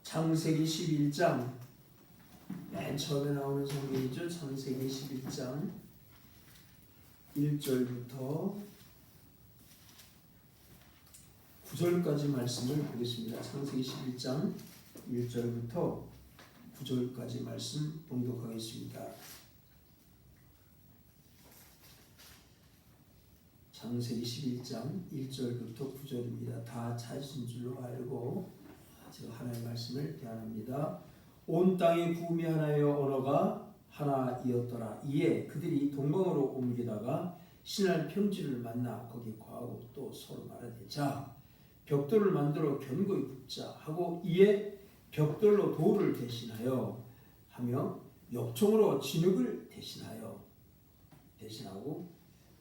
창세기 11장 맨 처음에 나오는 성경이죠. 창세기 11장 1절부터 9절까지 말씀을 보겠습니다. 창세기 11장 1절부터 9절까지 말씀 봉독하겠습니다. 창세기 11장 1절부터 9절입니다. 다 찾으신 줄로 알고 제가 하나의 말씀을 대안합니다. 온 땅에 구음이 하나여 언어가 하나이었더라. 이에 그들이 동방으로 옮기다가 신할 평지를 만나 거기 거하고 또 서로 말하되 자 벽돌을 만들어 견고히 굽자 하고 이에 벽돌로 돌을 대신하여 하며 역총으로 진흙을 대신하고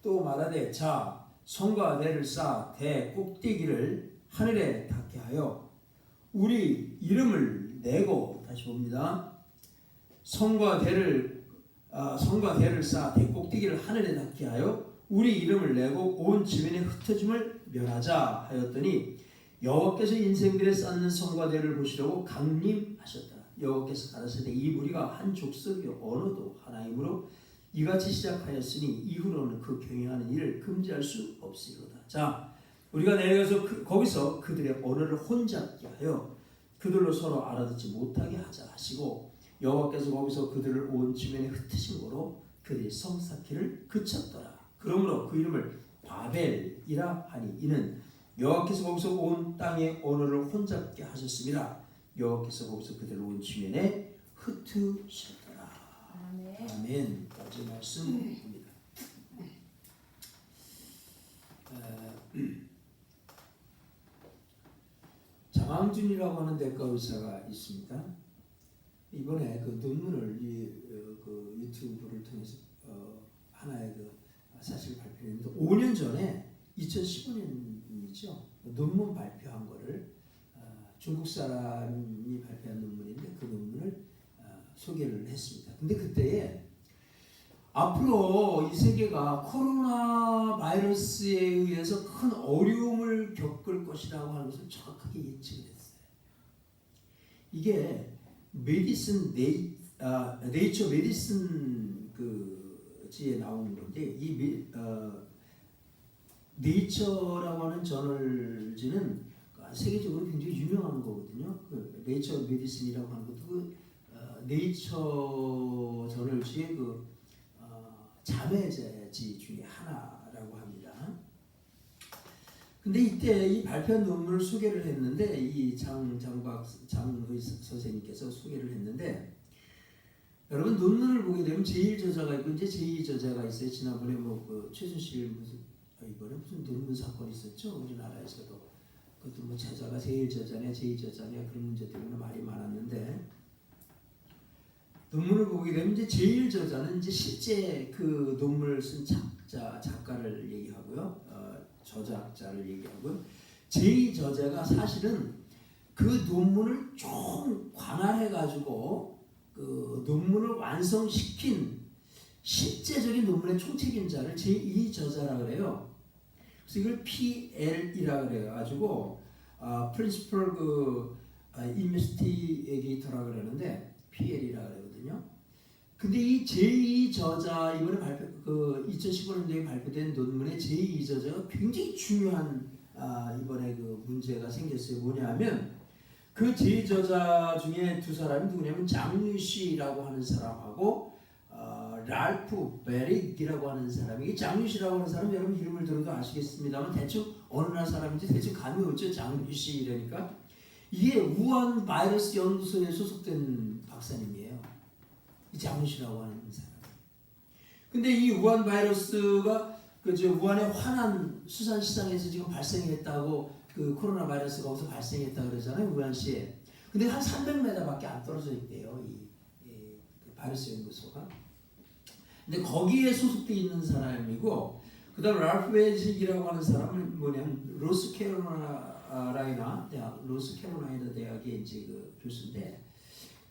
또 말하되 자 성과 대를 쌓아 대 꼭대기를 하늘에 닿게 하여 우리 이름을 내고 다시 봅니다. 성과 대를 쌓아 대 꼭대기를 하늘에 닿게 하여 우리 이름을 내고 온 지면에 흩어짐을 멸하자 하였더니 여호와께서 인생들에 쌓는 성과 대를 보시려고 강림하셨더라. 여호와께서 가라사대 이 무리가 한 족속이 언어도 하나이므로 이같이 시작하였으니 이후로는 그 경영하는 일을 금지할 수 없으리로다. 자, 우리가 내려가서 거기서 그들의 언어를 혼잡게 하여 그들로 서로 알아듣지 못하게 하자 하시고 여호와께서 거기서 그들을 온 지면에 흩으심으로 그들이 성 쌓기를 그쳤더라. 그러므로 그 이름을 바벨이라 하니 이는 여호와께서 거기서 온 땅의 언어를 혼잡게 하셨습니다. 여호와께서 거기서 그들을 온 지면에 흩으셨더라. 아멘. 까지 말씀입니다. 장항준이라고 하는 대과 의사가 있습니다. 이번에 그 논문을 그 유튜브를 통해서 하나의 그 사실 발표했는데 5년 전에 2015년이죠. 논문 발표한 거를 중국 사람이 발표한 논문인데 그 논문을 소개를 했습니다. 근데 그때에 앞으로 이 세계가 코로나 바이러스에 의해서 큰 어려움을 겪을 것이라고 하는 것을 정확하게 예측을 했어요. 이게 네이처 메디슨 그지에 나오는 건데 이 네이처라고 하는 저널지는 세계적으로 굉장히 유명한 거거든요. 그 네이처 메디슨이라고 하는 것도 그 네이처 저널지의 그 자매지 중에 하나라고 합니다. 근데 이때 이 발표한 논문을 소개를 했는데 이 장의 선생님께서 소개를 했는데 여러분 논문을 보게 되면 제1저자가 있고 이제 제2저자가 있어요. 지난번에 그 최순실 이번에 무슨 논문 사건이 있었죠. 우리나라에서도 그것도 뭐 저자가 제1저자냐 제2저자냐 그런 문제 때문에 말이 많았는데 논문을 보게 되면 이제 제1저자는 이제 실제 그 논문을 쓴 작가를 얘기하고요. 저작자를 얘기하고요. 제2저자가 사실은 그 논문을 좀 관할해가지고 그 논문을 완성시킨 실제적인 논문의 총책임자를 제2저자라 그래요. 그래서 이걸 PL이라 그래가지고 Principal Investigator라 그러는데 PL이라 그러거든요. 근데 이 제2저자 이번에 2015년도에 발표된 논문의 제2저자가 굉장히 중요한 이번에 그 문제가 생겼어요. 뭐냐면 그 제2저자 중에 두 사람이 누구냐면 장유시라고 하는 사람하고 랄프 베릭이라고 하는 사람이 이 장유시라고 하는 사람 여러분 이름을 들어도 아시겠습니다만 대충 어느 나라 사람인지 대충 감이 오죠. 장유시 이러니까 이게 우한 바이러스 연구소에 소속된 박사님이에요. 이 장유시라고 하는 사람. 근데 이 우한 바이러스가 우한의 화난 수산시장에서 지금 발생했다고 그 코로나 바이러스가 거기서 발생했다 그러잖아요. 우한시에. 근데 한 300m밖에 안 떨어져 있대요. 이 바이러스 연구소가. 근데 거기에 소속돼 있는 사람이고 그다음 랄프 베릭이라고 하는 사람은 뭐냐면 로스캐롤라이나 대학의 이제 그 교수인데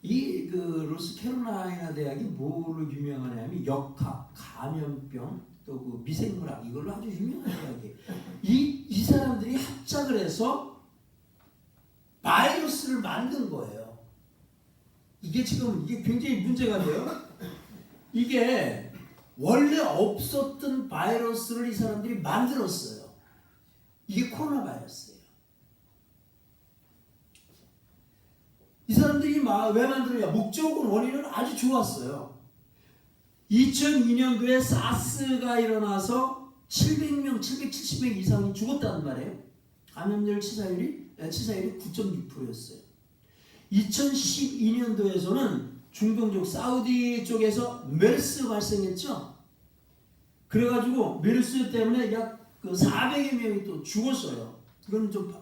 이 그 로스캐롤라이나 대학이 뭐로 유명하냐면 역학, 감염병, 또 그 미생물학 이걸로 아주 유명한 대학이에요. 이 사람들이 합작을 해서 바이러스 바이러스를 만든 거예요. 이게 지금 이게 굉장히 문제가 돼요. 이게 원래 없었던 바이러스를 이 사람들이 만들었어요. 이게 코로나 바이러스예요. 이 사람들이 왜 만들었냐? 목적은 원인은 아주 좋았어요. 2002년도에 사스가 일어나서 700명, 770명 이상이 죽었다는 말이에요. 감염률 치사율이 9.6%였어요. 2012년도에서는 중동쪽 사우디 쪽에서 메르스 발생했죠. 그래가지고 메르스 때문에 약 400여 명이 또 죽었어요. 그건 좀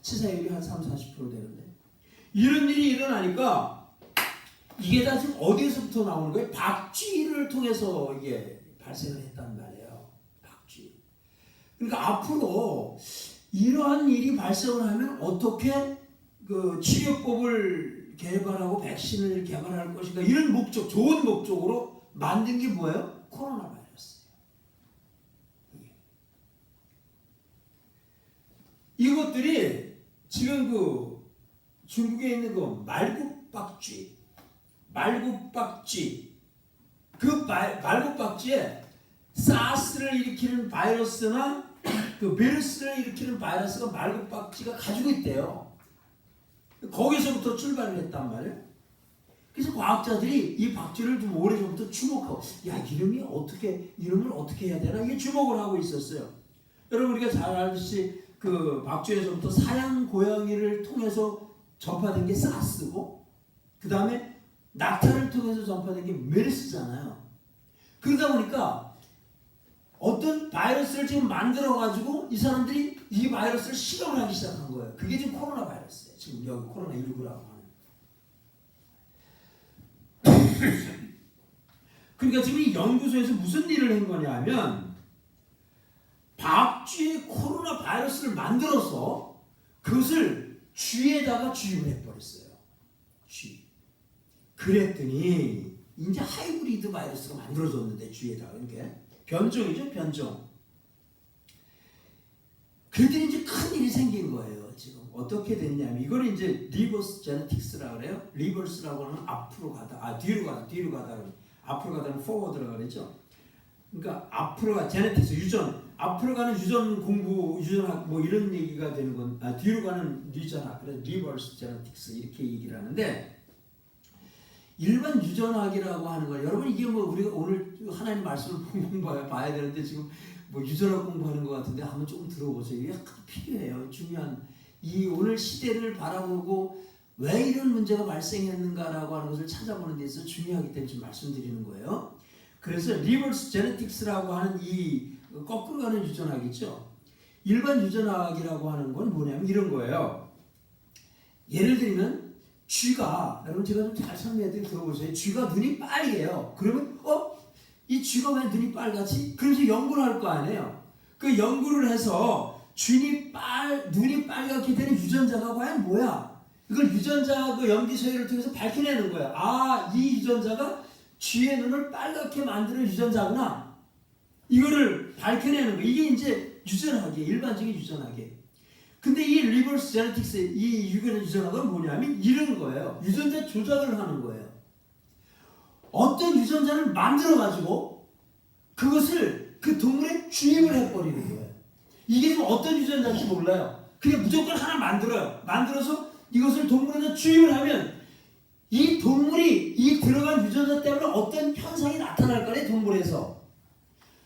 치사율이 한 30-40% 되는데 이런 일이 일어나니까 이게 다 지금 어디에서부터 나오는 거예요? 박쥐를 통해서 이게 발생을 했단 말이에요. 박쥐. 그러니까 앞으로 이러한 일이 발생을 하면 어떻게 그 치료법을 개발하고 백신을 개발할 것인가 이런 목적, 좋은 목적으로 만든 게 뭐예요? 코로나 바이러스예요. 이것들이 지금 그 중국에 있는 그 말굽박쥐 그 말굽박쥐에 사스를 일으키는 바이러스나 그 메르스를 일으키는 바이러스가 말굽박쥐가 가지고 있대요. 거기서부터 출발을 했단 말이에요. 그래서 과학자들이 이 박쥐를 좀 오래전부터 주목하고 이름을 어떻게 해야 되나 이게 주목을 하고 있었어요. 여러분 우리가 잘 알듯이 그 박쥐에서부터 사양 고양이를 통해서 전파된 게 사스고 그 다음에 낙타를 통해서 전파된 게 메르스잖아요. 그러다 보니까 어떤 바이러스를 지금 만들어가지고 이 사람들이 이 바이러스를 실험을 하기 시작한 거예요. 그게 지금 코로나 바이러스예요. 지금 여기 코로나19라고 하는. 그러니까 지금 이 연구소에서 무슨 일을 한 거냐면 박쥐의 코로나 바이러스를 만들어서 그것을 쥐에다가 주입을 해버렸어요. 쥐. 그랬더니 이제 하이브리드 바이러스가 만들어졌는데 쥐에다가 이렇게 변종이죠, 변종. 그랬더니 이제 큰 일이 생긴 거예요. 지금 어떻게 됐냐면 이거를 이제 리버스 제네틱스라고 그래요. 리버스라고 하면 앞으로 가다, 뒤로 가다, 앞으로 가다는 포워드라고 그러죠. 그러니까 앞으로 가 제네틱스 유전, 앞으로 가는 유전 공부, 유전학 뭐 이런 얘기가 되는 건 뒤로 가는 유전학, 그래서 리버스 제네틱스 이렇게 얘기를 하는데. 일반 유전학이라고 하는 걸 여러분 이게 뭐 우리가 오늘 하나님 말씀을 공부해봐야 되는데 지금 뭐 유전학 공부하는 것 같은데 한번 조금 들어보세요. 이게 약간 필요해요. 중요한 이 오늘 시대를 바라보고 왜 이런 문제가 발생했는가라고 하는 것을 찾아보는 데 있어서 중요하기 때문에 지금 말씀드리는 거예요. 그래서 리버스 제네틱스라고 하는 이 거꾸로 가는 유전학이죠. 일반 유전학이라고 하는 건 뭐냐면 이런 거예요. 예를 들면 쥐가, 여러분 제가 좀 잘 설명해드리고 들어보세요. 쥐가 눈이 빨개요. 그러면 이 쥐가 왜 눈이 빨갛지? 그래서 연구를 할 거 아니에요. 그 연구를 해서 눈이 빨갛게 되는 유전자가 과연 뭐야? 이걸 유전자 그 염기소열을 통해서 밝혀내는 거야. 이 유전자가 쥐의 눈을 빨갛게 만드는 유전자구나. 이거를 밝혀내는 거. 이게 이제 유전학이에요. 일반적인 유전학이에요. 근데 이 리버스 제네틱스, 이 유전학은 뭐냐면 이런 거예요. 유전자 조작을 하는 거예요. 어떤 유전자를 만들어가지고 그것을 그 동물에 주입을 해버리는 거예요. 이게 지금 어떤 유전자인지 몰라요. 그냥 무조건 하나 만들어요. 만들어서 이것을 동물에다 주입을 하면 이 동물이 이 들어간 유전자 때문에 어떤 현상이 나타날 거래. 동물에서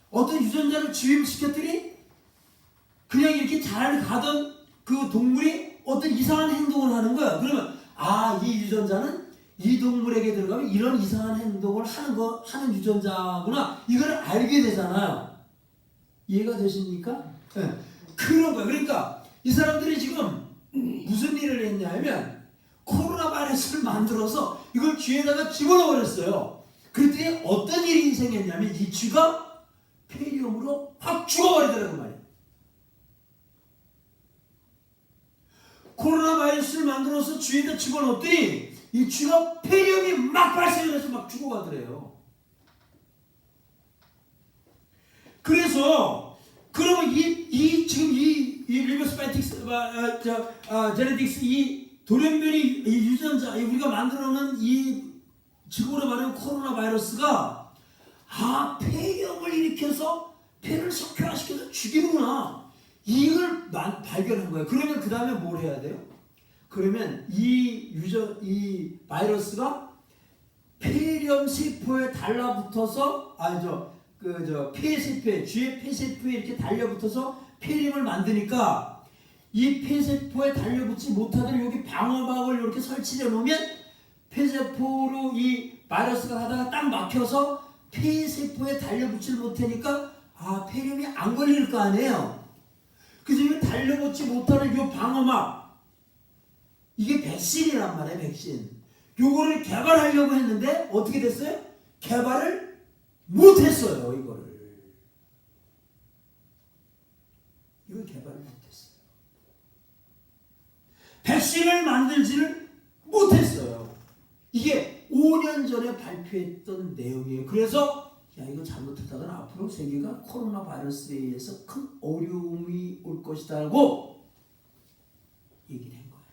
어떤 유전자를 주입시켰더니 그냥 이렇게 잘 가던 그 동물이 어떤 이상한 행동을 하는 거야. 그러면 이 유전자는 이 동물에게 들어가면 이런 이상한 행동을 하는 유전자구나. 이걸 알게 되잖아요. 이해가 되십니까? 네. 그런 거야. 그러니까 이 사람들이 지금 무슨 일을 했냐면 코로나 바이러스를 만들어서 이걸 쥐에다가 집어넣어 버렸어요. 그랬더니 어떤 일이 생겼냐면 이 쥐가 폐렴으로 확 죽어버리더라고 말이야. 코로나 바이러스를 만들어서 쥐에다 집어넣었더니 이 쥐가 폐렴이 막 발생을 해서 막 죽어가더래요. 그래서 그러면 지금 이 리버스 제네틱스 이 돌연변이 유전자, 우리가 만들어놓은 이 지구로 말하는 코로나 바이러스가 폐렴을 일으켜서 폐를 석회화시켜서 죽이는구나. 이걸 발견한 거예요. 그러면 그 다음에 뭘 해야 돼요? 그러면 이 바이러스가 폐렴 세포에 달라붙어서 폐세포에 쥐의 폐세포에 이렇게 달려붙어서 폐렴을 만드니까 이 폐세포에 달려붙지 못하도록 여기 방어막을 이렇게 설치해 놓으면 폐세포로 이 바이러스가 가다가 딱 막혀서 폐세포에 달려붙지 못하니까 폐렴이 안 걸릴 거 아니에요. 그래서 이 달려붙지 못하는 이 방어막, 이게 백신이란 말이에요. 백신. 요거를 개발하려고 했는데 어떻게 됐어요? 개발을 못했어요. 이걸 개발을 못했어요. 백신을 만들지를 못했어요. 이게 5년 전에 발표했던 내용이에요. 그래서 이거 잘못했다가는 앞으로 세계가 코로나 바이러스에 의해서 큰 어려움이 올 것이다라고 얘기를 한 거예요.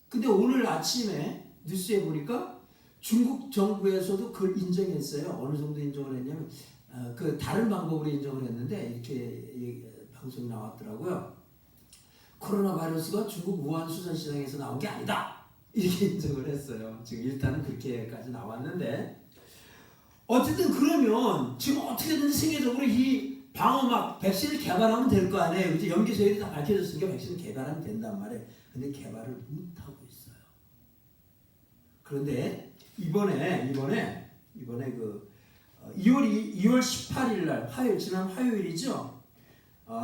근데 오늘 아침에 뉴스에 보니까 중국 정부에서도 그걸 인정했어요. 어느 정도 인정을 했냐면 다른 방법으로 인정을 했는데 이렇게 방송이 나왔더라고요. 코로나 바이러스가 중국 우한 수산시장에서 나온 게 아니다. 이렇게 인정을 했어요. 지금 일단은 그렇게까지 나왔는데 어쨌든 그러면 지금 어떻게든지 세계적으로 이 방어막 백신을 개발하면 될 거 아니에요. 이제 연기소열이 다 밝혀졌으니까 백신을 개발하면 된단 말이에요. 근데 개발을 못하고 있어요. 그런데 이번에 2월 18일 날 지난 화요일이죠.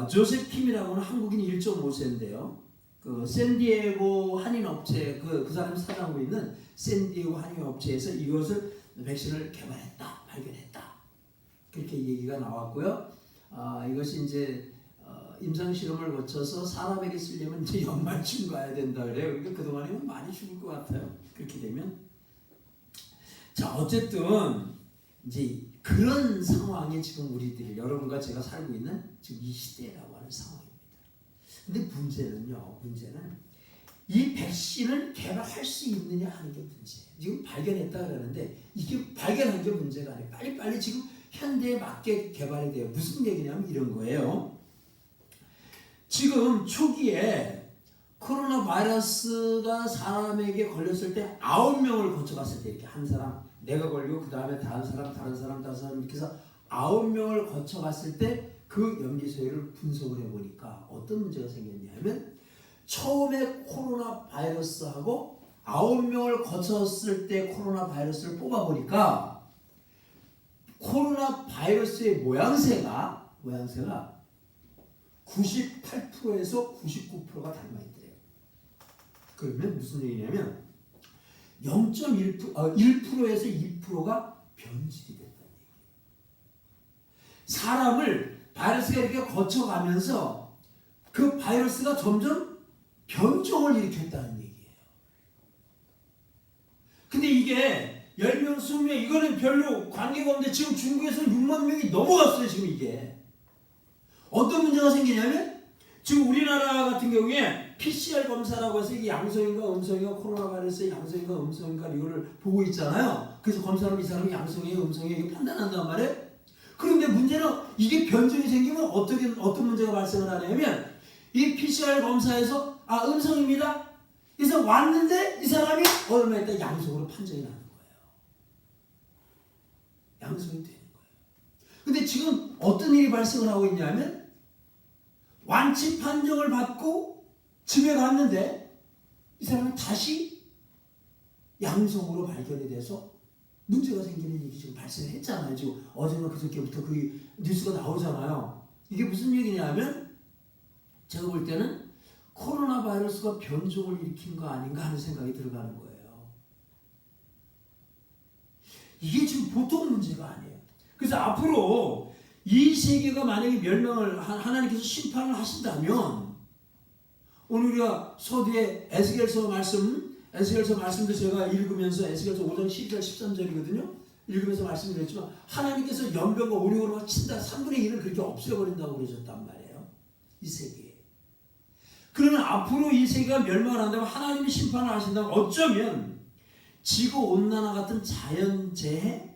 조셉 킴이라고 하는 한국인 1.5세인데요. 그 샌디에고 한인업체 그 사람이 사장하고 있는 샌디에고 한인업체에서 이것을 백신을 개발했다, 발견했다. 그렇게 얘기가 나왔고요. 이것이 이제 임상 실험을 거쳐서 사람에게 쓰려면 이제 연말쯤 가야 된다 그래요. 그러니까 그동안에는 많이 죽을 것 같아요. 그렇게 되면. 자, 어쨌든 이제 그런 상황에 지금 우리들이 여러분과 제가 살고 있는 지금 이 시대라고 하는 상황입니다. 근데 문제는 이 백신을 개발할 수 있느냐 하는 게 문제예요. 지금 발견했다 그러는데 이게 발견한 게 문제가 아니에요. 빨리빨리 지금 현대에 맞게 개발이 돼요. 무슨 얘기냐면 이런 거예요. 지금 초기에 코로나 바이러스가 사람에게 걸렸을 때 9명을 거쳐갔을 때 이렇게 한 사람 내가 걸리고 그 다음에 다른 사람 이렇게 해서 9명을 거쳐갔을 때 그 염기소열을 분석을 해보니까 어떤 문제가 생겼냐면 처음에 코로나 바이러스하고 9명을 거쳤을 때 코로나 바이러스를 뽑아보니까 코로나 바이러스의 모양새가 98%에서 99%가 닮아있대요. 그러면 무슨 얘기냐면 1%에서 2%가 변질이 됐다는 얘기예요. 사람을 바이러스가 이렇게 거쳐가면서 그 바이러스가 점점 변종을 일으켰다는 얘기예요. 근데 이게 10명, 20명 이거는 별로 관계가 없는데 지금 중국에서 6만 명이 넘어갔어요. 지금 이게. 어떤 문제가 생기냐면 지금 우리나라 같은 경우에 PCR 검사라고 해서 이게 양성인가 음성인가 코로나 바이러스의 양성인가 음성인가 이거를 보고 있잖아요. 그래서 검사하면 이 사람이 양성이에요 음성이에요 이거 판단한단 말이에요. 그런데 문제는 이게 변종이 생기면 어떤 문제가 발생을 하냐면 이 PCR 검사에서 음성입니다. 그래서 왔는데 이 사람이 얼마 있다 양성으로 판정이 나는 거예요. 양성이 되는 거예요. 근데 지금 어떤 일이 발생을 하고 있냐면 완치 판정을 받고 집에 갔는데 이 사람은 다시 양성으로 발견이 돼서 문제가 생기는 일이 지금 발생했잖아요. 지금 어제나 그저께부터 그 뉴스가 나오잖아요. 이게 무슨 얘기냐면 제가 볼 때는 코로나 바이러스가 변종을 일으킨 거 아닌가 하는 생각이 들어가는 거예요. 이게 지금 보통 문제가 아니에요. 그래서 앞으로 이 세계가 만약에 멸망을 하나님께서 심판을 하신다면 오늘 우리가 서두에 에스겔서 말씀도 제가 읽으면서 에스겔서 5장 12절 13절이거든요. 읽으면서 말씀드렸지만 하나님께서 연병과 오류로 친다 3분의 1을 그렇게 없애버린다고 그러셨단 말이에요. 이 세계에. 그러면 앞으로 이 세계가 멸망한다고 하나님이 심판을 하신다고 어쩌면 지구온난화 같은 자연재해,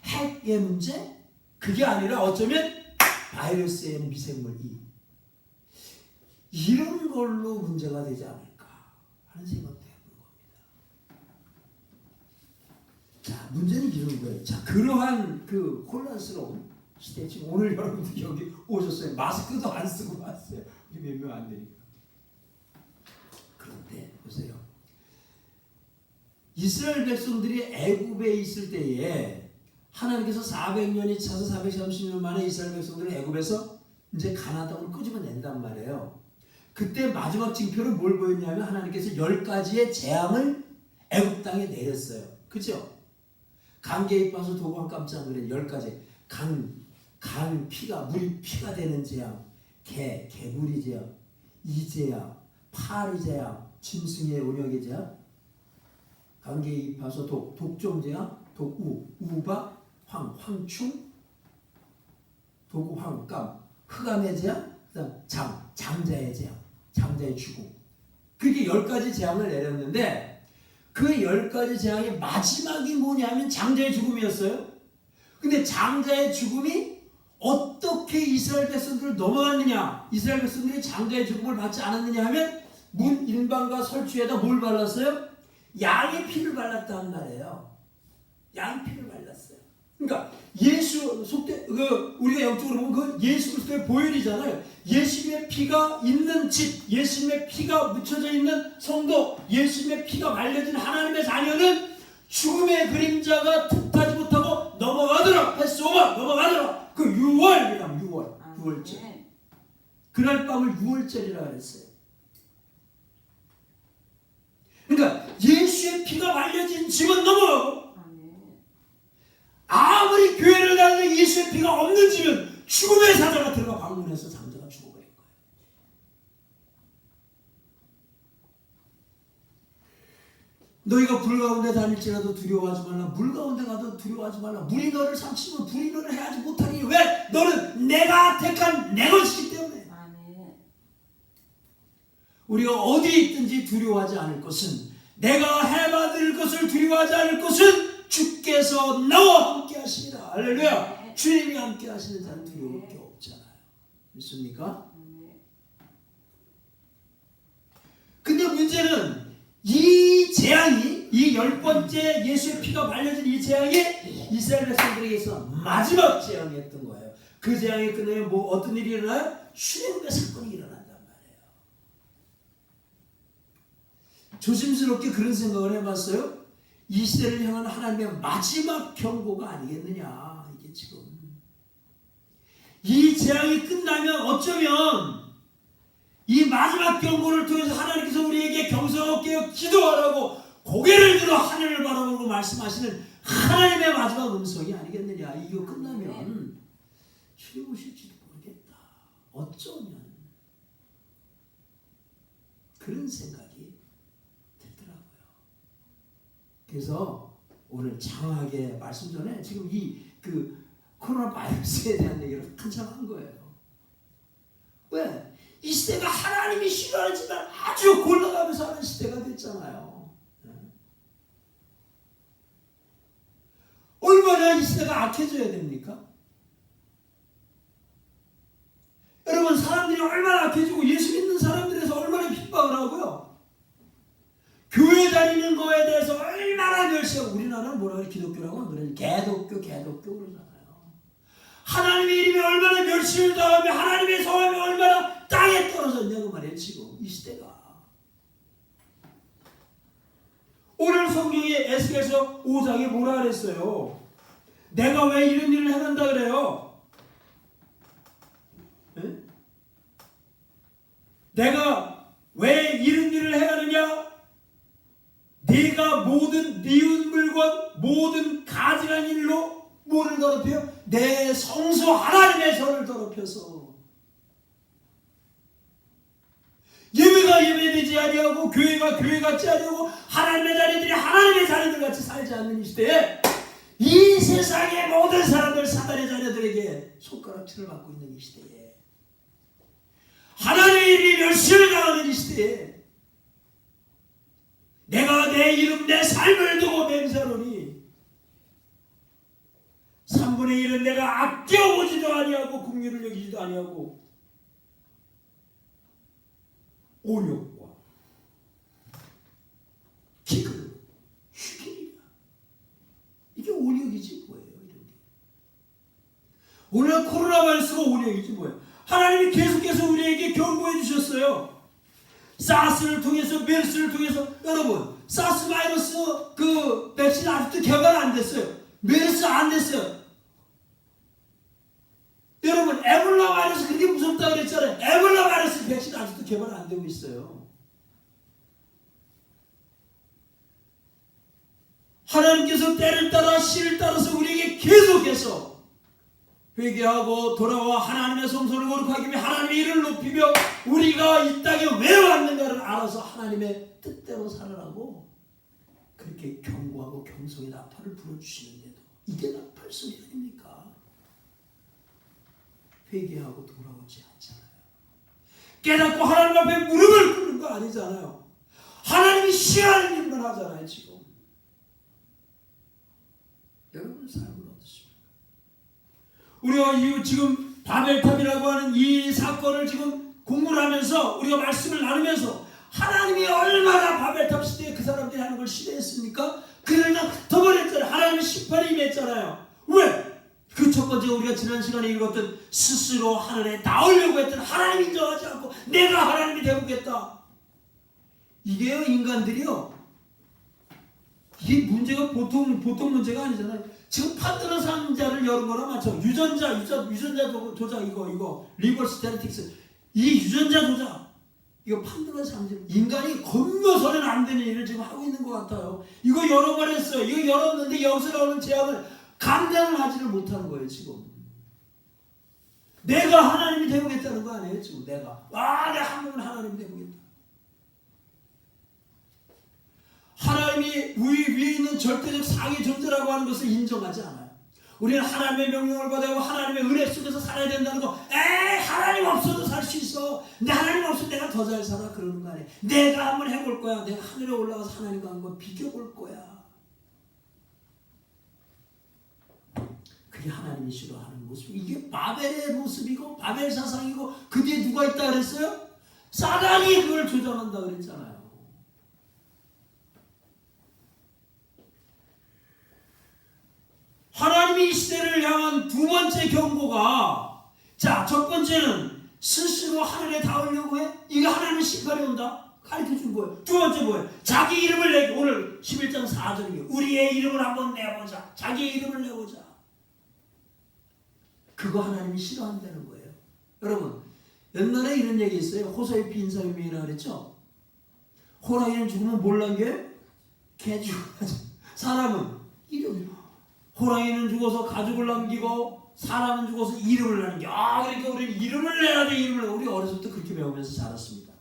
핵의 문제, 그게 아니라 어쩌면 바이러스의 미생물 이런 걸로 문제가 되지 않을까 하는 생각도 해보는 겁니다. 자, 문제는 이런 거예요. 자, 그러한 그 혼란스러운 시대, 지금 오늘 여러분들 여기 오셨어요. 마스크도 안 쓰고 왔어요. 우리 몇 명 안 되니까. 그런데 보세요. 이스라엘 백성들이 애굽에 있을 때에 하나님께서 400년이 차서 430년 만에 이스라엘 백성들을 애굽에서 이제 가나안 땅으로 끄집어낸단 말이에요. 그때 마지막 징표는 뭘 보였냐면 하나님께서 10가지의 재앙을 애굽 땅에 내렸어요. 그죠? 강계에 빠서 도구한 깜짝 놀래 10가지. 강 피가 물이 피가 되는 재앙, 개구리 재앙, 이재앙, 파리 재앙, 짐승의 온역의 재앙, 강계에 입혀서 독종 재앙, 우박, 황충, 도구 황감, 흑암의 재앙, 그다음 장자의 재앙, 장자의 죽음. 그렇게 10가지 재앙을 내렸는데 그 10가지 재앙의 마지막이 뭐냐면 장자의 죽음이었어요. 근데 장자의 죽음이 어떻게 이스라엘 백성들을 넘어갔느냐, 이스라엘 백성들이 장자의 죽음을 받지 않았느냐 하면 문 인방과 설주에다 뭘 발랐어요? 양의 피를 발랐단 말이에요. 양 피를 발랐어요. 그러니까 예수 속대 우리가 영적으로 보면 그 예수 그리스도의 보혈이잖아요. 예수님의 피가 있는 집, 예수님의 피가 묻혀져 있는 성도, 예수님의 피가 발려진 하나님의 자녀는 죽음의 그림자가 틈타지 못하고 넘어가더라. 패스오버 넘어가더라. 그 6월이란 6월절. 그날 밤을 6월절이라고 그랬어요. 그러니까 예수의 피가 발려진 집은 넘어가고 아무리 교회를 다니는 예수의 피가 없는 집은 죽음의 사자가 들어가 방문해서 장자가 죽어버린 거예요. 너희가 불 가운데 다닐지라도 두려워하지 말라. 물 가운데 가도 두려워하지 말라. 물이 너를 삼키면 불이 너를 해하지 못하니 왜? 너는 내가 택한 내 것이기 때문에. 우리가 어디 있든지 두려워하지 않을 것은, 내가 해받을 것을 두려워하지 않을 것은 주께서 나와 함께 하시니라. 할렐루야. 주님이 함께 하시는 자는 두려울 게 없잖아요. 믿습니까? 근데 문제는 이 재앙이, 이 10번째 예수의 피가 발려진 이 재앙이 이스라엘 백성들에게서 마지막 재앙이었던 거예요. 그 재앙이 끝나면 뭐 어떤 일이 일어나요? 출애굽의 사건이 일어난단 말이에요. 조심스럽게 그런 생각을 해봤어요. 이 시대를 향한 하나님의 마지막 경고가 아니겠느냐. 이게 지금 이 재앙이 끝나면 어쩌면 이 마지막 경고를 통해서 하나님께서 우리에게 경성없게 기도하라고 고개를 들어 하늘을 바라보고 말씀하시는 하나님의 마지막 음성이 아니겠느냐. 이거 끝나면 주님 오실지도 모르겠다. 어쩌면 그런 생각이 들더라고요. 그래서 오늘 장하게 말씀 전에 지금 그 코로나 바이러스에 대한 얘기를 한참 한 거예요. 왜? 이 시대가 하나님이 싫어하지만 아주 골라가면서 하는 시대가 됐잖아요. 얼마나 이 시대가 악해져야 됩니까? 여러분, 사람들이 얼마나 악해지고 예수 믿는 사람들에서 얼마나 핍박을 하고요. 교회 다니는 거에 대해서 얼마나 멸시하고, 우리나라는 뭐라 그래? 기독교라고 그래. 개독교 그러잖아요. 하나님의 이름이 얼마나 멸시를 당하며 하나님의 성함이 얼마나 땅에 떨어졌냐고 말이에요. 지금 이 시대가. 오늘 성경에 에스겔서 5장에 뭐라 그랬어요? 내가 왜 이런 일을 행한다 그래요? 네? 내가 왜 이런 일을 행하느냐? 네가 모든 미운 물건, 모든 가증한 일로 뭐를 더럽혀요? 내 성소 하나님의 전을 더럽혀서 예배가 예배되지 아니하고 교회가 교회 같지 아니하고 하나님의 자녀들이 하나님의 자녀들 같이 살지 않는 이 시대에 이 세상의 모든 사람들 사단의 자녀들에게 손가락질을 받고 있는 이 시대에 하나님의 이름이 멸시를 당하는 이 시대에 내가 내 이름 내 삶을 두고 맹세하노니 3분의 1은 내가 아껴보지도 아니하고 긍휼을 여기지도 아니하고 온욕과 기근 휴길이라. 이게 온욕이지 뭐예요. 오늘 코로나 바이러스가 온욕이지 뭐예요. 하나님이 계속해서 우리에게 경고해 주셨어요. 사스를 통해서 메르스를 통해서 여러분 사스 바이러스 그 백신 아직도 개발 안 됐어요. 메르스 안 됐어요. 여러분 에볼라 바이러스 그렇게 무섭다 그랬잖아요. 에볼라 바이러스 백신 아직도 개발 안 되고 있어요. 하나님께서 때를 따라 시를 따라서 우리에게 계속해서 회개하고 돌아와 하나님의 성소를 거룩하기 위해 하나님의 이름을 높이며 우리가 이 땅에 왜 왔는가를 알아서 하나님의 뜻대로 살아라고 그렇게 경고하고 경성의 나팔을 불어주시는데도 이게 나팔 소리 아닙니까? 회개하고 돌아오지 않잖아요. 깨닫고 하나님 앞에 무릎을 꿇는 거 아니잖아요. 하나님이 시하는 일만 하잖아요. 지금 여러분 삶은 어떠십니까? 우리가 지금 바벨탑이라고 하는 이 사건을 지금 공부를 하면서 우리가 말씀을 나누면서 하나님이 얼마나 바벨탑 시대에 그 사람들이 하는 걸 싫어했습니까? 그들은 흩어버렸잖아요. 하나님의 심판이 임했잖아요. 왜? 그 첫 번째 우리가 지난 시간에 읽었던 스스로 하늘에 닿으려고 했던 하나님 인정하지 않고 내가 하나님이 되보겠다. 이게요 인간들이요. 이게 문제가 보통 문제가 아니잖아요. 지금 판도라 상자를 열은 거랑 마찬가지로 유전자 조작 이거 리버스 제네틱스 이 유전자 조작 이거 판도라 상자 인간이 건너서는 안 되는 일을 지금 하고 있는 것 같아요. 이거 열어버렸어요. 이거 열었는데 여기서 나오는 재앙을 감당을 하지를 못하는 거예요. 지금 내가 하나님이 되보겠다는 거 아니에요. 지금 내가 내가 한 번은 하나님이 되보겠다. 하나님이 위에 있는 절대적 상위 존재라고 하는 것을 인정하지 않아요. 우리는 하나님의 명령을 받아고 하나님의 은혜 속에서 살아야 된다는 거. 하나님 없어도 살 수 있어. 근데 하나님 없으면 내가 더 잘 살아. 그러는 거 아니에요. 내가 한번 해볼 거야. 내가 하늘에 올라가서 하나님과 한번 비교볼 거야. 그게 하나님이 싫어하는 모습. 이게 바벨의 모습이고 바벨 사상이고 그 뒤에 누가 있다 그랬어요? 사단이 그걸 조장한다 그랬잖아요. 하나님이 이 시대를 향한 두 번째 경고가 첫 번째는 스스로 하늘에 닿으려고 해? 이거 하나님의 심판이 온다? 가르쳐준 거예요. 두 번째 뭐예요? 자기 이름을 내고 오늘 11장 4절이에요. 우리의 이름을 한번 내보자. 자기의 이름을 내보자. 그거 하나님이 싫어한다는 거예요. 여러분 옛날에 이런 얘기 있어요. 호세의 빈사유명이라 그랬죠. 호랑이는 죽으면 뭘 남겨요? 개 죽어야죠. 사람은 이름이 호랑이는 죽어서 가죽을 남기고 사람은 죽어서 이름을 남겨. 그러니까 우리는 이름을 내야 돼. 이름을. 우리 어렸을 때 그렇게 배우면서 자랐습니다.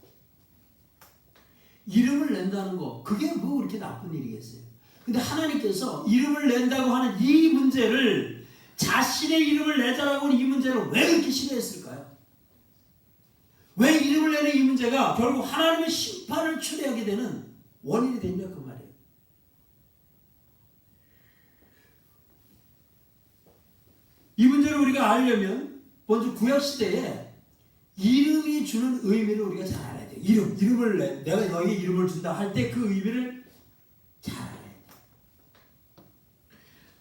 이름을 낸다는 거 그게 뭐 그렇게 나쁜 일이겠어요. 근데 하나님께서 이름을 낸다고 하는 이 문제를 자신의 이름을 내자라고 하는 이 문제를 왜 그렇게 싫어했을까요? 왜 이름을 내는 이 문제가 결국 하나님의 심판을 초래하게 되는 원인이 됐냐 그 말이에요. 이 문제를 우리가 알려면 먼저 구약시대에 이름이 주는 의미를 우리가 잘 알아야 돼요. 이름을 내가 너에게 이름을 준다 할 때 그 의미를 잘 알아야 돼요.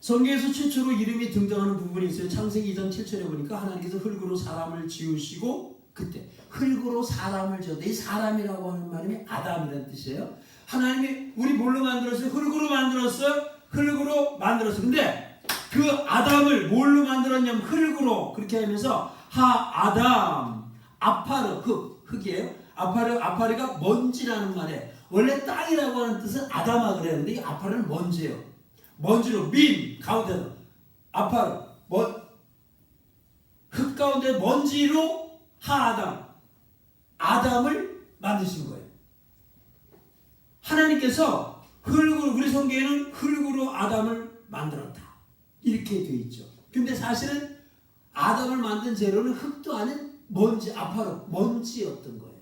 성경에서 최초로 이름이 등장하는 부분이 있어요. 창세기 2장 7절에 보니까 하나님께서 흙으로 사람을 지으시고 그때 흙으로 사람을 지었다. 이 사람이라고 하는 말이 아담이라는 뜻이에요. 하나님이 우리 뭘로 만들었어요? 흙으로 만들었어요. 흙으로 만들었어요. 근데 그 아담을 뭘로 만들었냐면 흙으로 그렇게 하면서 아담 아파르 흙이에요. 아파르가 먼지라는 말이에요. 원래 땅이라고 하는 뜻은 아담아 그래요. 근데 이 아파르는 먼지예요. 먼지로 민 가운데서 아파르 흙 가운데 먼지로 아담을 만드신 거예요. 하나님께서 흙으로 우리 성경에는 흙으로 아담을 만들었다. 이렇게 되어 있죠. 근데 사실은 아담을 만든 재료는 흙도 아닌 먼지, 아파로 먼지였던 거예요.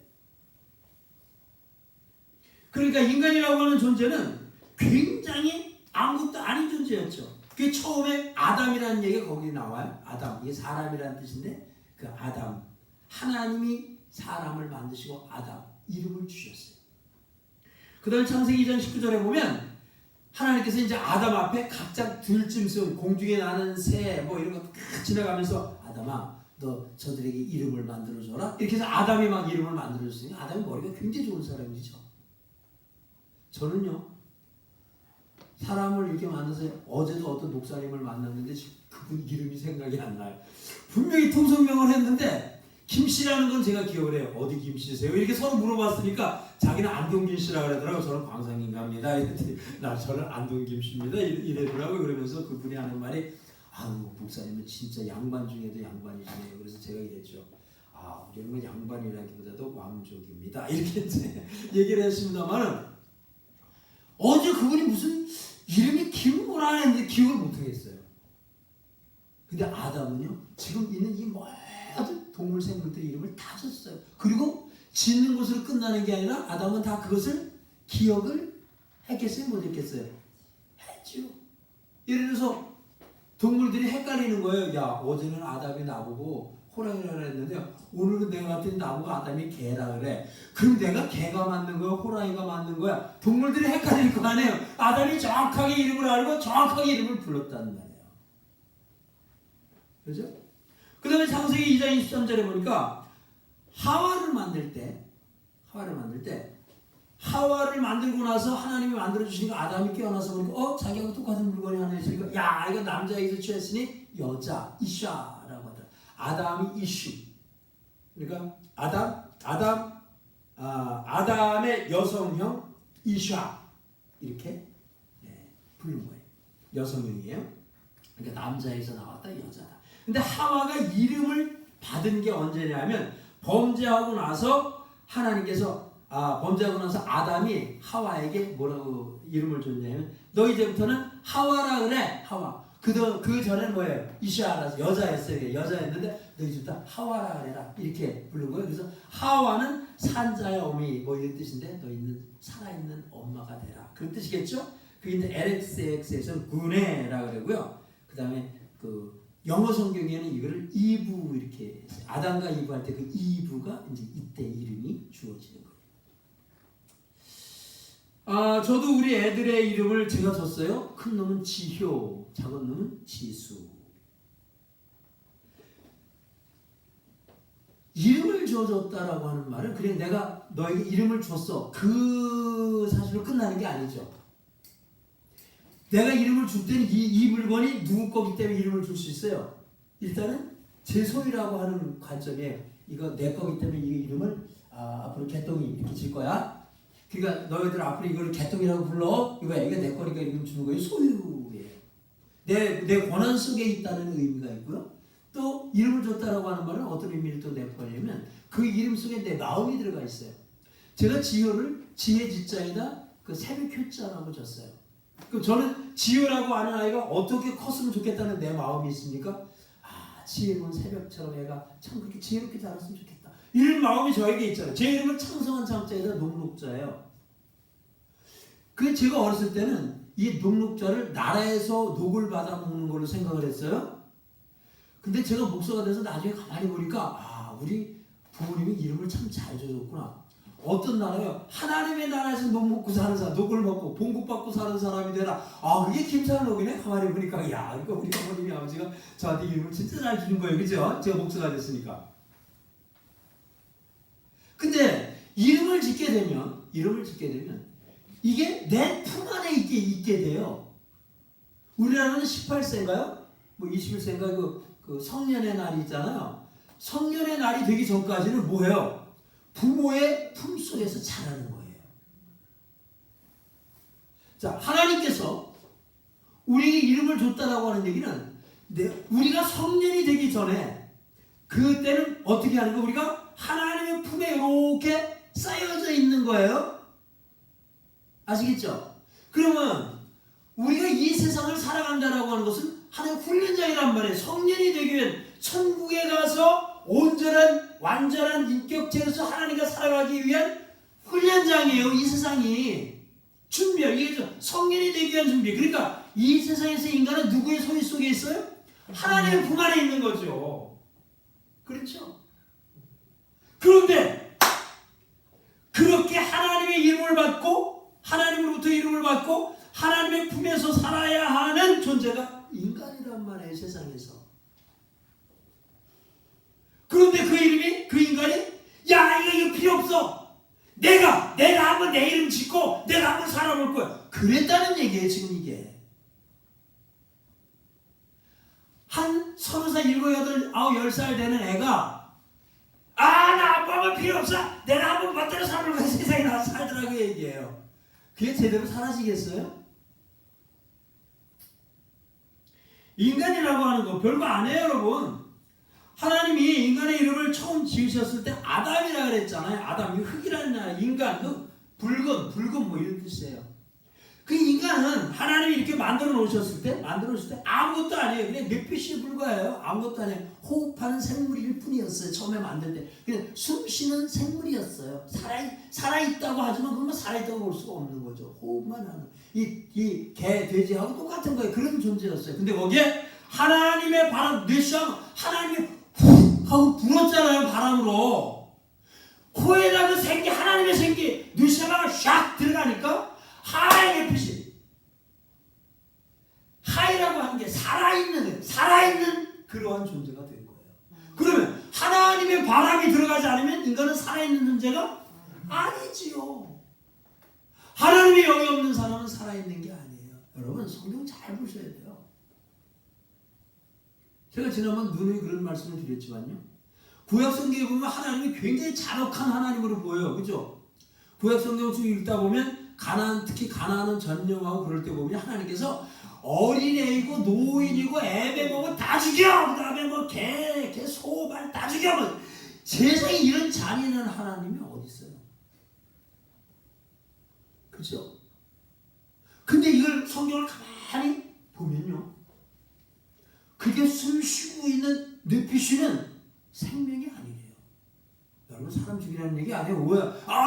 그러니까 인간이라고 하는 존재는 굉장히 아무것도 아닌 존재였죠. 그게 처음에 아담이라는 얘기가 거기 나와요. 아담, 이게 사람이라는 뜻인데 그 아담, 하나님이 사람을 만드시고 아담 이름을 주셨어요. 그 다음에 창세기 2장 19절에 보면 하나님께서 이제 아담 앞에 각자 들짐승, 공중에 나는 새 뭐 이런 거 지나가면서 아담아 너 저들에게 이름을 만들어줘라 이렇게 해서 아담이 막 이름을 만들어줬으니 아담이 머리가 굉장히 좋은 사람이죠. 저는요 사람을 이렇게 만나서 어제도 어떤 목사님을 만났는데 그분 이름이 생각이 안 나요. 분명히 통성명을 했는데 김씨라는 건 제가 기억을 해요. 어디 김씨세요? 이렇게 서로 물어봤으니까 자기는 안동김 씨라 그러더라고요. 저는 광산인 갑니다. 저는 안동김 씨입니다. 이래더라고요. 그러면서 그분이 하는 말이 아유 목사님은 진짜 양반 중에도 양반이시네요. 그래서 제가 이랬죠. 아 우리는 양반이라기보다도 왕족입니다. 이렇게 이제 얘기를 했습니다만은 어제 그분이 무슨 이름이 김뭐라 했는데 기억을 못하겠어요. 근데 아담은요 지금 있는 이 모든 동물 생물들 이름을 다 줬어요. 그리고 짓는 것으로 끝나는 게 아니라 아담은 다 그것을 기억을 했겠어요? 못 했겠어요? 했죠. 예를 들어서 동물들이 헷갈리는 거예요. 야 어제는 아담이 나보고 호랑이라 그랬는데 오늘은 내가 같은 나보고 아담이 개라 그래. 그럼 내가 개가 맞는 거야? 호랑이가 맞는 거야? 동물들이 헷갈릴 거 아니에요. 아담이 정확하게 이름을 알고 정확하게 이름을 불렀다는 말이에요. 그죠? 그 다음에 창세기 2장 23절에 보니까 하와를 만들 때 하와를 만들고 나서 하나님이 만들어주시니까 아담이 깨어나서 보니까 자기하고 똑같은 물건이 하나 있으니까 야 이거 남자에게서 취했으니 여자 이샤라고 하더라. 아담이 이슈. 그러니까 아담의 여성형 이샤 이렇게 부르는 거예요. 여성형이에요. 그러니까 남자에서 나왔다 여자다. 근데 하와가 이름을 받은 게 언제냐면 범죄하고 나서 하나님께서 범죄하고 나서 아담이 하와에게 뭐라고 이름을 줬냐면 너 이제부터는 하와라 그래. 하와. 그 전에는 뭐예요? 이샤라서 여자였어요. 여자였는데 너 이제부터 하와라 그래라. 이렇게 부른 거예요. 그래서 하와는 산자의 어미 뭐 이런 뜻인데 너 있는 살아있는 엄마가 되라. 그런 뜻이겠죠? 그게 이제 LXX에서는 구네라 그러고요. 그 다음에 그 영어 성경에는 이거를 이브 이렇게 아담과 이브 할 때 그 이브가 이제 이때 이름이 주어지는 거예요. 저도 우리 애들의 이름을 제가 줬어요. 큰 놈은 지효, 작은 놈은 지수. 이름을 줘줬다라고 하는 말은 그냥 내가 너에게 이름을 줬어. 그 사실로 끝나는 게 아니죠. 내가 이름을 줄 때는 이 물건이 누구 거기 때문에 이름을 줄 수 있어요. 일단은 제 소유라고 하는 관점이에요. 이거 내 거기 때문에 이 이름을 앞으로 개똥이 이렇게 질 거야. 그러니까 너희들 앞으로 이걸 개똥이라고 불러. 이거 내 거니까 이름 주는 거예요. 소유예요. 내 권한 속에 있다는 의미가 있고요. 또 이름을 줬다라고 하는 말은 어떤 의미를 또 내포하냐면 그 이름 속에 내 마음이 들어가 있어요. 제가 지효를 지혜 지자에다 그 새벽 효자라고 줬어요. 그럼 저는 지효라고 하는 아이가 어떻게 컸으면 좋겠다는 내 마음이 있습니까? 지혜로운 새벽처럼 애가 참 그렇게 지혜롭게 자랐으면 좋겠다. 이런 마음이 저에게 있잖아요. 제 이름은 창성한 창자에다 녹록자예요. 그 제가 어렸을 때는 이 녹록자를 나라에서 녹을 받아 먹는 걸로 생각을 했어요. 근데 제가 목사가 돼서 나중에 가만히 보니까 우리 부모님이 이름을 참 잘 줘줬구나. 어떤 나라요? 하나님의 나라에서 녹 먹고 사는 사람, 녹을 먹고 봉급받고 사는 사람이 되라. 그게 김찬록이네. 가만히 보니까 그러니까 우리 어머님이 아버지가 저한테 이름을 진짜 잘 주는 거예요, 그죠? 제가 목사가 됐으니까. 근데 이름을 짓게 되면 이게 내 품 안에 있게 돼요. 우리나라는 18세인가요? 뭐 21세인가 그 성년의 날이 있잖아요. 성년의 날이 되기 전까지는 뭐예요? 부모의 품속에서 자라는 거예요. 자, 하나님께서 우리에게 이름을 줬다라고 하는 얘기는 우리가 성년이 되기 전에 그때는 어떻게 하는 거? 우리가 하나님의 품에 이렇게 쌓여져 있는 거예요. 아시겠죠? 그러면 우리가 이 세상을 살아간다라고 하는 것은 하나의 훈련장이란 말이에요. 성년이 되기 위해 천국에 가서 온전한 완전한 인격체로서 하나님과 살아가기 위한 훈련장이에요. 이 세상이 준비해요. 성년이 되기 위한 준비. 그러니까 이 세상에서 인간은 누구의 소유 속에 있어요? 하나님의 품 안에 있는 거죠. 그렇죠? 그런데 그렇게 하나님의 이름을 받고 하나님으로부터 이름을 받고 하나님의 품에서 살아야 하는 존재가 인간이란 말이에요. 세상에서. 그런데 그 이름이 그 인간이 야 이거 필요 없어. 내가 한번 내 이름 짓고 내가 한번 살아볼 거야. 그랬다는 얘기예요. 지금 이게. 한 30살, 7, 8, 9, 10살 되는 애가 나 아빠가 필요 없어. 내가 한번 멋대로 살아볼 거야. 세상에 나와서 살더라고 얘기해요. 그게 제대로 사라지겠어요? 인간이라고 하는 거 별거 안 해요, 여러분. 하나님이 인간의 이름을 처음 지으셨을 때 아담이라 그랬잖아요. 아담이 흙이라는 인간, 붉은 뭐 이런 뜻이에요. 그 인간은 하나님이 이렇게 만들어 놓으셨을 때 아무것도 아니에요. 그냥 넷빛이 불과해요. 아무것도 아니에요. 호흡하는 생물일 뿐이었어요. 처음에 만들 때. 그냥 숨 쉬는 생물이었어요. 살아있다고 하지만 그건 살아있다고 볼 수가 없는 거죠. 호흡만 하는. 이 개, 돼지하고 똑같은 거예요. 그런 존재였어요. 근데 거기에 하나님의 바람, 뇌시하고 하나님이 훅 하고 불었잖아요. 바람으로. 코에다 그 생기, 하나님의 생기, 뇌시하가 샥 들어가니까 하나의 빛이 하이라고 하는 게 살아있는 그러한 존재가 된 거예요. 그러면 하나님의 바람이 들어가지 않으면 인간은 살아있는 존재가 아니지요. 하나님의 영이 없는 사람은 살아있는 게 아니에요. 여러분 성경 잘 보셔야 돼요. 제가 지난번 누누이 그런 말씀을 드렸지만요. 구약 성경에 보면 하나님이 굉장히 잔혹한 하나님으로 보여요. 그죠? 구약 성경 쭉 읽다 보면 특히 가나안은 전령하고 그럴 때 보면 하나님께서 어린애이고 노인이고 애베모고 다 죽여. 그 다음에 뭐 개, 소, 말 다 죽여. 뭐 세상에 이런 잔인한 하나님이 어디 있어요? 그렇죠? 근데 이걸 성경을 가만히 보면요, 그게 숨 쉬고 있는 뇌피쉬는 생명이 아니에요. 여러분 사람 죽이라는 얘기 아니에요. 오해.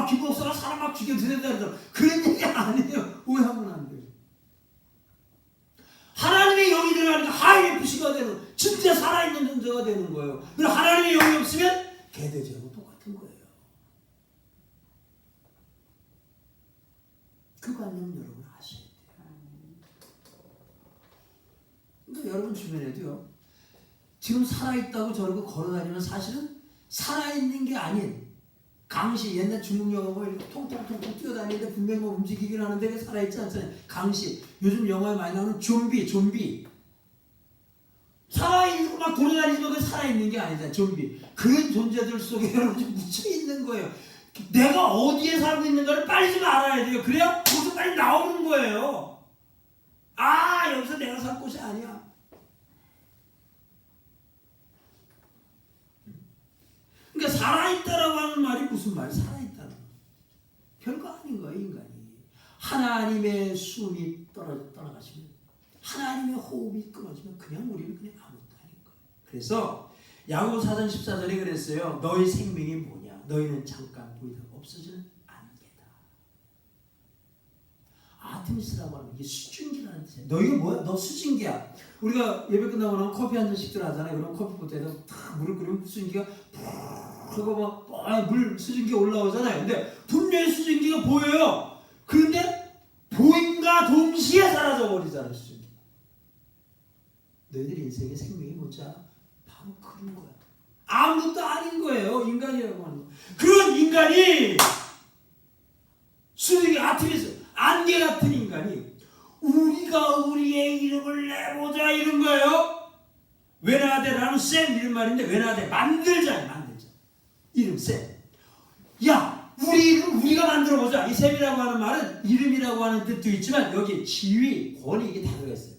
김 목사가 사람 막 죽여도 된다. 그런 얘기 아니에요. 오해하면 안 돼요. 하나님의 영이 들어가니까 하이피시가 되는, 진짜 살아있는 존재가 되는 거예요. 그리고 하나님의 영이 없으면 개돼지하고 똑같은 거예요. 그 관념 여러분 아셔야 돼요. 그러니까 여러분 주변에도요, 지금 살아있다고 저러고 걸어다니면 사실은 살아있는 게 아닌 강시, 옛날 중국 영화 뭐 이렇게 통통통통 뛰어다니는데 분명히 뭐 움직이긴 하는데 그게 살아있지 않잖아요. 강시, 요즘 영화에 많이 나오는 좀비. 살아있는 거 막 돌아다니지만 그게 살아있는 게 아니다. 좀비. 그런 존재들 속에 여러분 묻혀있는 거예요. 내가 어디에 살고 있는가를 빨리 좀 알아야 돼요. 그래야 거기서 빨리 나오는 거예요. 여기서 내가 살 곳이 아니야. 그러니까 살아있다라고 하는 말이 무슨 말이야? 살아있다는 거. 별거 아닌 거예요, 인간이. 하나님의 숨이 떠나가시면, 하나님의 호흡이 끊어지면 그냥 우리는 그냥 아무것도 아닌 거예요. 그래서 야고보 4장 14절에 그랬어요. 너희 생명이 뭐냐? 너희는 잠깐 보이다가 없어지는 안개다. 아테미스라고 하는 게 수증기라는 뜻이에요. 너희가 뭐야? 너 수증기야. 우리가 예배 끝나고 나면 커피 한 잔씩들 하잖아요. 그러면 커피포트에다 탁 물을 끓이면 수증기가 하고 막 물 수증기가 올라오잖아요. 근데 분명히 수증기가 보여요. 그런데 보임과 동시에 사라져 버리잖아요. 수증기. 너희들 인생의 생명이 뭐자? 바로 그런 거야. 아무것도 아닌 거예요. 인간이라고 하는 거. 그런 인간이 수증기, 아테미스, 안개 같은 인간이 우리가 우리의 이름을 내보자 이런 거예요. 외나데라는 셈 이런 말인데, 외나데 만들자. 이름 셈. 야, 우리 이름 우리가 만들어보자. 이 셈이라고 하는 말은 이름이라고 하는 뜻도 있지만 여기 지위, 권위 이게 다 들어있어요.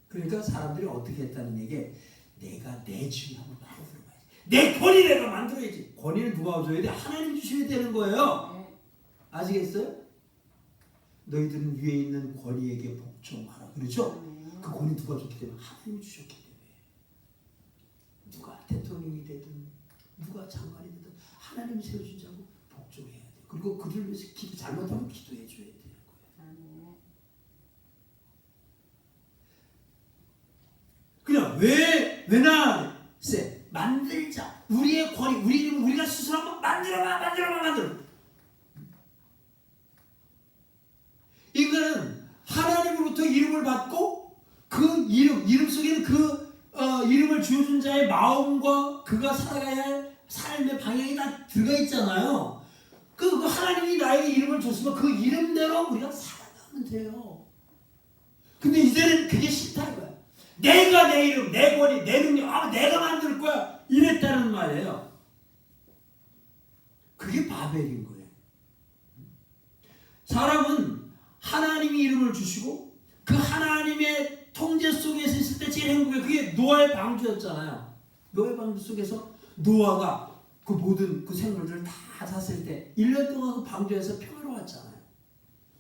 그러니까 사람들이 어떻게 했다는 얘기에 내가 내 지위 한번 만들어봐야지. 내 권위 내가 만들어야지. 권위는 누가 줘야 돼? 하나님 주셔야 되는 거예요. 아시겠어요? 너희들은 위에 있는 권위에게 복종하라. 그렇죠? 그 권위 누가 줬기 때문에? 하나님이 주셨기 때문에. 누가 대통령이 되든 누가 장관이 되든 하나님이 세워준 자고 복종해야 돼요. 그리고 그들 위해서 잘못하면 기도해 줘야 되는 거예요. 그냥 왜나 만들자. 우리의 권위, 우리 이름을 우리가 스스로 한번 만들어. 이거는 하나님으로부터 이름을 받고 그 이름 속에는 이름을 주어준 자의 마음과 그가 살아가야 할 삶의 방향이 다 들어가 있잖아요. 그 하나님이 나에게 이름을 줬으면 그 이름대로 우리가 살아가면 돼요. 근데 이제는 그게 싫다 이거야. 내가 내 이름, 내 권위, 내 능력, 내가 만들 거야 이랬다는 말이에요. 그게 바벨인 거예요. 사람은 하나님이 이름을 주시고 그 하나님의 통제 속에서 있을 때 제일 행복해. 그게 노아의 방주였잖아요. 노아의 방주 속에서 노아가 그 모든 그 생물들을 다 샀을 때 1년 동안 그 방주에서 평화로웠잖아요.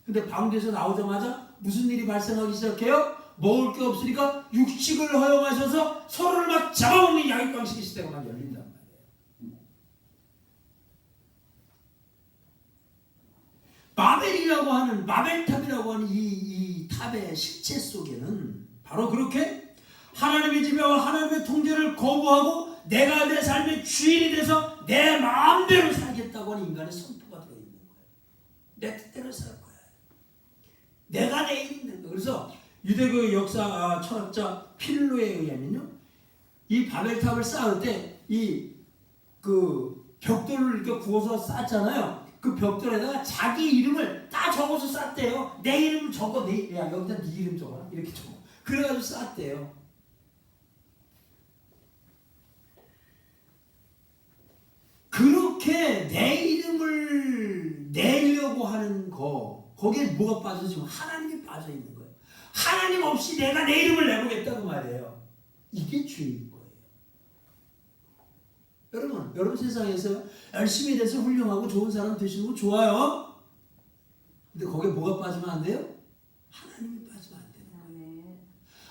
근데 방주에서 나오자마자 무슨 일이 발생하기 시작해요? 먹을 게 없으니까 육식을 허용하셔서 서로를 막 잡아먹는 양육방식의 시대가 막 열린단 말이에요. 바벨이라고 하는 바벨탑이라고 하는 이 탑의 실체 속에는 바로 그렇게 하나님의 지배와 하나님의 통제를 거부하고 내가 내 삶의 주인이 돼서 내 마음대로 살겠다고 하는 인간의 선포가 들어있는 거예요. 내 뜻대로 살 거야. 내가 내 일이 있는 거예요. 그래서 유대교의 역사 철학자 필로에 의하면요, 이 바벨탑을 쌓을 때 이 그 벽돌을 이렇게 구워서 쌓았잖아요. 그 벽돌에다가 자기 이름을 다 적어서 쌓대요. 내 이름 적어. 야 여기다 네 이름 적어라. 이렇게 적어. 그래가지고 쌓대요. 그렇게 내 이름을 내려고 하는 거기에 뭐가 빠져? 지금 하나님이 빠져 있는 거예요. 하나님 없이 내가 내 이름을 내보겠다고 말이에요. 이게 죄인 거예요. 여러분 세상에서 열심히 돼서 훌륭하고 좋은 사람 되시는 거 좋아요. 근데 거기에 뭐가 빠지면 안 돼요? 하나님이 빠지면 안 되는 거예요.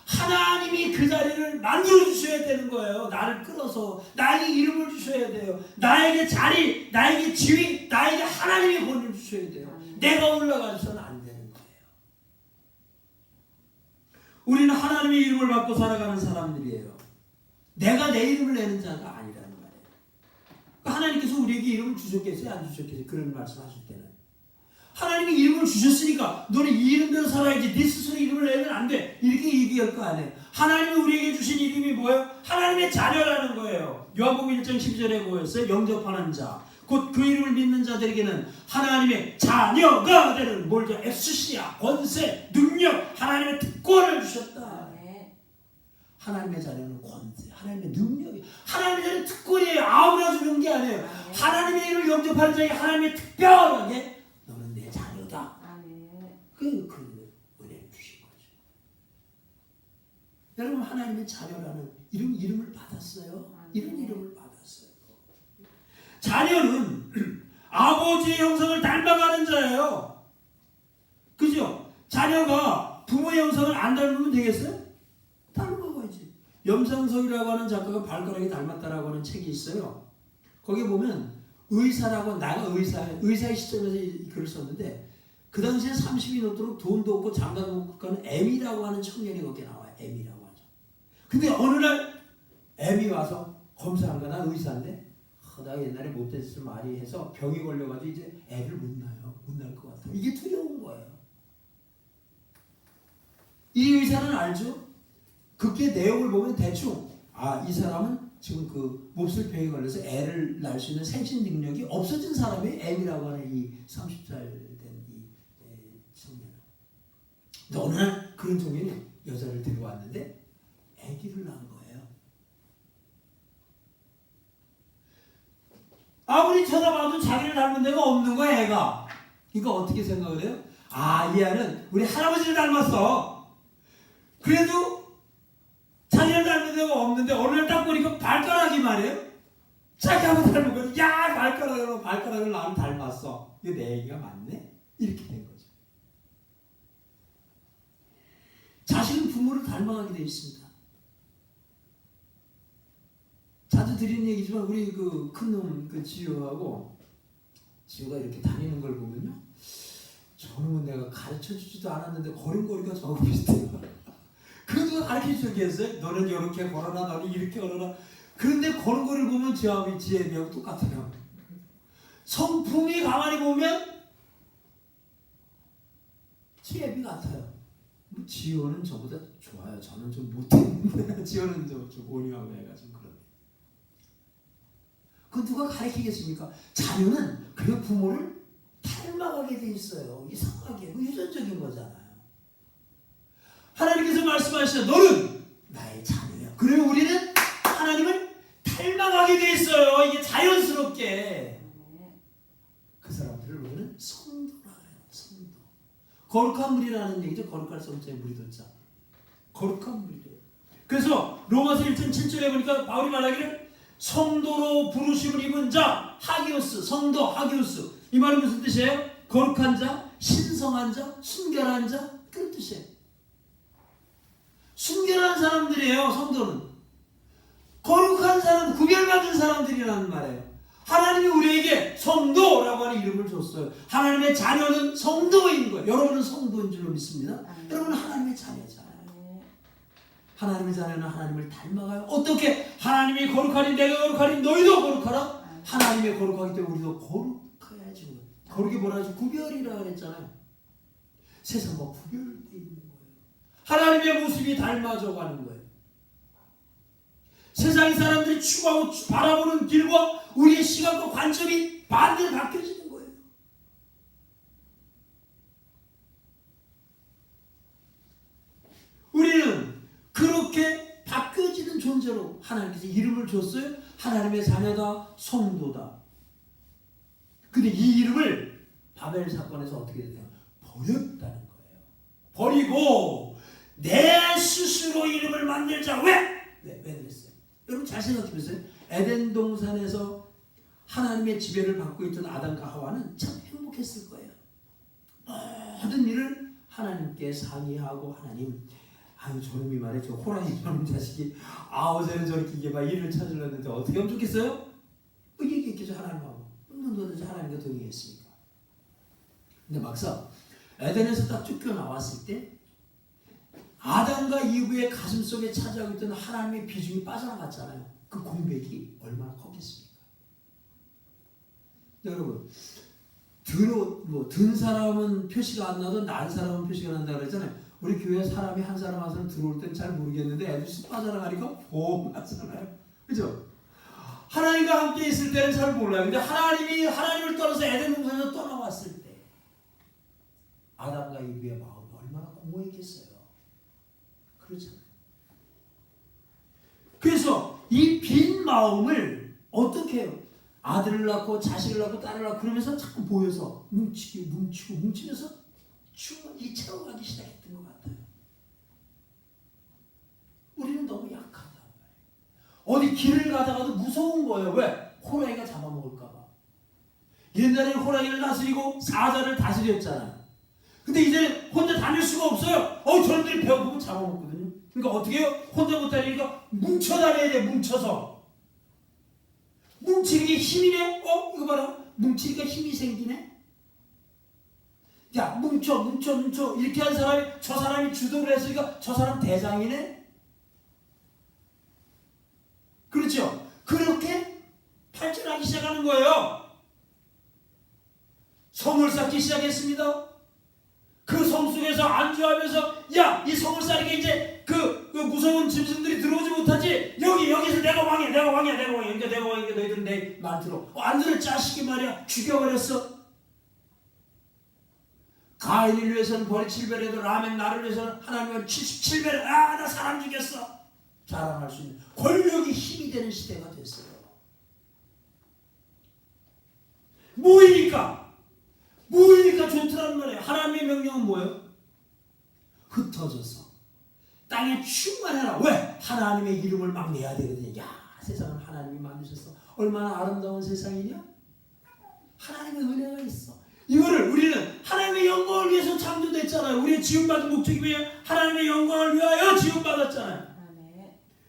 하나님이 그 자리를 만들어 주셔야 되는 거예요. 나를 끌어서 나에게 이름을 주셔야 돼요. 나에게 자리, 나에게 지위, 나에게 하나님의 권위를 주셔야 돼요. 내가 올라가서는 안 되는 거예요. 우리는 하나님의 이름을 받고 살아가는 사람들이에요. 내가 내 이름을 내는 자가 아니라는 말이에요. 하나님께서 우리에게 이름을 주셨겠어요? 안 주셨겠어요? 그런 말씀하실 때는 하나님이 이름을 주셨으니까 너는 이 이름대로 살아야지, 네 스스로 이름을 내면 안 돼, 이렇게 얘기할 거 아니에요. 하나님이 우리에게 주신 이름이 뭐예요? 하나님의 자녀라는 거예요. 요한복음 1장 12절에 뭐였어요? 영접하는 자, 곧 그 이름을 믿는 자들에게는 하나님의 자녀가 되는 뭘죠? 엑스시아, 권세, 능력, 하나님의 특권을 주셨다. 하나님의 자녀는 권세, 하나님의 능력이, 하나님의 자녀는 특권이에요. 아무나 주는 게 아니에요. 하나님의 이름을 영접하는 자에게 하나님의 특별하게 너는 내 자녀다. 그 은혜를 주신 거죠. 여러분 하나님의 자녀라는 이름을 받았어요. 이런 이름을 받았어요. 자녀는 아버지의 형상을 닮아가는 자예요. 그죠? 자녀가 부모의 형상을 안 닮으면 되겠어요? 닮아가야지. 염상석이라고 하는 작가가 발가락이 닮았다라고 하는 책이 있어요. 거기 보면 의사라고, 나가 의사의 시점에서 이 글을 썼는데 그 당시에 30이 넘도록 돈도 없고 장가도 못 가는 M이라고 하는 청년이 거기에 나와요. M이라고 하죠. 근데 어느 날 M이 와서 검사한 거야. 나 의사인데 나 옛날에 못했을 말이 해서 병이 걸려가지고 이제 애를 못 낳아요. 못 낳을 것 같아요. 이게 두려운 거예요. 이 의사는 알죠? 그게 내용을 보면 대충 이 사람은 지금 그 몹쓸 병에 걸려서 애를 낳을 수 있는 생식 능력이 없어진 사람이 M이라고 하는 이 30살 된 이 청년. 근데 어느 날 그런 청년이 여자를 데려왔는데 아기를 낳은 거예요. 아무리 쳐다봐도 자기를 닮은 데가 없는 거야, 애가. 그러니까 어떻게 생각을 해요? 이 애는 우리 할아버지를 닮았어. 그래도 자기를 닮은 데가 없는데 어느 날 딱 보니까 발가락이 말이에요. 자기하고 닮은 거지. 야, 발가락을 나는 닮았어. 이거 내 얘기가 맞네? 이렇게 된 거죠. 자식은 부모를 닮아가게 되어 있습니다. 자주 드리는 얘기지만 우리 그 큰놈 지효하고 지호가 이렇게 다니는 걸 보면요, 저놈은 내가 가르쳐주지도 않았는데 걸음걸이가 저하고 비슷해요. 그래도 가르쳐주겠어요? 너는 이렇게 걸어라, 너는 이렇게 걸어라. 그런데 걸음걸이를 보면 지혜비하고 똑같아요. 성품이 가만히 보면 지혜비 같아요. 지호는 저보다 좋아요. 저는 좀 못했는데 지호는 좀 온유하고 애가 좀 그러네. 그건 누가 가르치겠습니까? 자녀는 그 부모를 닮아가게 돼 있어요. 이상하게 유전적인 거잖아요. 하나님께서 말씀하시죠. 너는 나의 자녀야. 그리고 우리는 하나님을 닮아가게 돼 있어요. 이게 자연스럽게. 그 사람들을 우리는 성도라 그래요. 성도. 거룩한 물이라는 얘기죠. 거룩할 성자에 물이 돋자. 거룩한 물이래요. 그래서 로마서 1장 7절에 보니까 바울이 말하기를 성도로 부르심을 입은 자 하기오스, 성도 하기오스. 이 말은 무슨 뜻이에요? 거룩한 자, 신성한 자, 순결한 자, 그런 뜻이에요. 순결한 사람들이에요. 성도는 거룩한 사람, 구별받은 사람들이라는 말이에요. 하나님이 우리에게 성도라고 하는 이름을 줬어요. 하나님의 자녀는 성도인 거예요. 여러분은 성도인 줄로 믿습니다. 여러분은 하나님의 자녀잖아요. 하나님의 자녀는 하나님을 닮아가요. 어떻게? 하나님이 거룩하니 내가 거룩하니 너희도 거룩하라. 하나님이 거룩하기 때문에 우리도 거룩해야지. 거룩이 뭐라 하죠? 구별이라 그랬잖아요. 세상과 구별되어 있는 거예요. 하나님의 모습이 닮아져 가는 거예요. 세상 사람들이 추구하고 바라보는 길과 우리의 시각과 관점이 반대로 바뀌어지는 거예요. 우리는 그렇게 바뀌어지는 존재로 하나님께서 이름을 줬어요. 하나님의 자녀다, 성도다. 근데 이 이름을 바벨 사건에서 어떻게 됐냐? 버렸다는 거예요. 버리고 내 스스로 이름을 만들자. 왜 그랬어요? 여러분 잘 생각해 보세요. 에덴 동산에서 하나님의 지배를 받고 있던 아담과 하와는 참 행복했을 거예요. 모든 일을 하나님께 상의하고 하나님, 아유 저놈이 말해 저 호랑이 저놈 자식이 어제는 저렇게 이게 막 일을 찾으려는데 어떻게 하면 좋겠어요? 얘기했겠죠. 하나님하고. 너는 하나님과 동의했으니까. 근데 막상 에덴에서 딱 쫓겨나왔을 때 아담과 이브의 가슴속에 차지하고 있던 하나님의 비중이 빠져나갔잖아요. 그 공백이 얼마나 컸겠습니까? 여러분, 든 사람은 표시가 안 나도 난 사람은 표시가 난다 그랬잖아요. 우리 교회 사람이 한 사람 한 사람 들어올 땐 잘 모르겠는데 애들 쑥 빠져나가니까 보험 나잖아요. 그죠? 하나님과 함께 있을 때는 잘 몰라요. 근데 하나님을 떠나서 에덴 동산에서 떠나왔을 때 아담과 이브의 마음이 얼마나 공허했겠어요. 그렇잖아요. 그래서 이 빈 마음을 어떻게 해요? 아들을 낳고 자식을 낳고 딸을 낳고 그러면서 자꾸 모여서 뭉치면서 충분히 채워가기 시작했던 것 같아요. 우리는 너무 약하다. 어디 길을 가다가도 무서운 거예요. 왜? 호랑이가 잡아먹을까 봐. 옛날에는 호랑이를 다스리고 사자를 다스렸잖아요. 근데 이제 혼자 다닐 수가 없어요. 저놈들이 배고프면 잡아먹거든요. 그러니까 어떻게 해요? 혼자 못 다니니까 뭉쳐 다녀야 돼. 뭉쳐서. 뭉치는 게 힘이네? 이거 봐라. 뭉치니까 힘이 생기네? 야, 뭉쳐. 이렇게 한 사람이, 저 사람이 주도를 했으니까 저 사람 대장이네? 그렇죠? 그렇게 발전하기 시작하는 거예요. 성을 쌓기 시작했습니다. 그 성 속에서 안주하면서, 야, 이 성을 쌓으니까 이제 그 무서운 짐승들이 들어오지 못하지. 여기서 내가 왕이야. 그러니까 내가 왕이니까 너희들은 내 말 들어. 안 들을 자식이 말이야. 죽여버렸어. 가인을 위해서는 벌이 7배라도 라멘 나를 위해서는 하나님은 77배를 나 사람 죽였어. 자랑할 수 있는 권력이 힘이 되는 시대가 됐어요. 모이니까 좋더란 말이에요. 하나님의 명령은 뭐예요? 흩어져서 땅에 충만해라. 왜? 하나님의 이름을 막 내야 되거든요. 야, 세상을 하나님이 만드셨어. 얼마나 아름다운 세상이냐? 하나님의 은혜가 있어. 이거를 우리는 하나님의 영광을 위해서 창조됐잖아요. 우리의 지음받은 목적이 뭐예요? 하나님의 영광을 위하여 지음받았잖아요.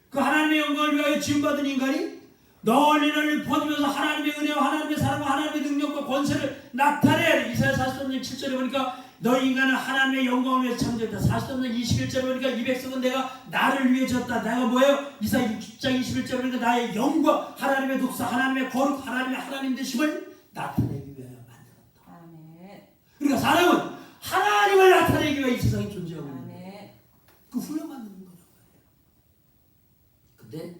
그 하나님의 영광을 위하여 지음받은 인간이 널리 널리 퍼지면서 하나님의 은혜와 하나님의 사랑과 하나님의 능력과 권세를 나타내. 이사야 43장 7절에 보니까 너희 인간은 하나님의 영광을 위해서 창조했다. 43장 21절에 보니까 이 백성은 내가 나를 위해 졌다. 내가 뭐예요? 이사야 60장 21절에 보니까 나의 영광, 하나님의 독사, 하나님의 거룩, 하나님의 하나님 되심을 나타내기 위하여 만들었다. 아멘. 그러니까 사람은 하나님을 나타내기 위해 이 세상에 존재하고 있는 거예요. 아멘. 그 훈련받는 거란 말이에요. 근데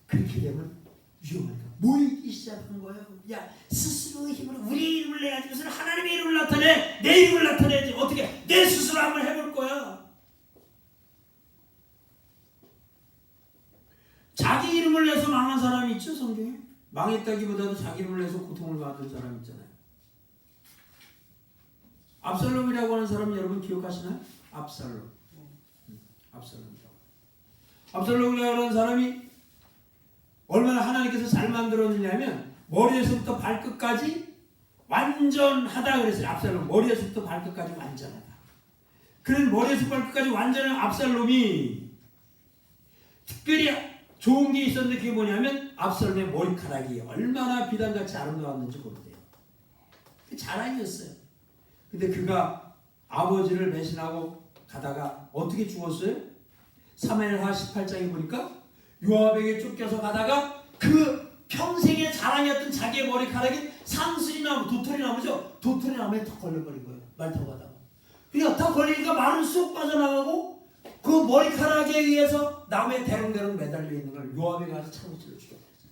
그렇게 되면 위험하다. 모이기 시작한 거예요. 야, 스스로의 힘으로 우리 이름을 내가지고서 하나님의 이름을 나타내. 내 이름을 나타내야지. 어떻게? 내 스스로 한번 해볼 거야. 자기 이름을 내서 망한 사람이 있죠, 성경에? 망했다기보다도 자기 이름을 내서 고통을 받은 사람 있잖아요. 압살롬이라고 하는 사람 여러분 기억하시나요? 압살롬. 압살롬이라고. 압살롬이라고 하는 사람이 얼마나 하나님께서 잘 만들었느냐면 머리에서부터 발끝까지 완전하다 그랬어요. 압살롬 머리에서부터 발끝까지 완전하다. 그런 머리에서 발끝까지 완전한 압살롬이 특별히 좋은 게 있었는데 그게 뭐냐면 압살롬의 머리카락이 얼마나 비단같이 아름다웠는지 모르대요. 그 자랑이었어요. 근데 그가 아버지를 배신하고 가다가 어떻게 죽었어요? 사무엘하 18장에 보니까 요압에게 쫓겨서 가다가 그 평생의 자랑이었던 자기의 머리카락이 상수리나무, 도토리나무죠. 도토리나무에 턱 걸려버린 거예요. 말 타고 가다가. 그러니까 턱 걸리니까 말은 쑥 빠져나가고 그 머리카락에 의해서 나무에 대롱대롱 매달려 있는 걸 요압에 가서 창고치를 죽여버렸어요.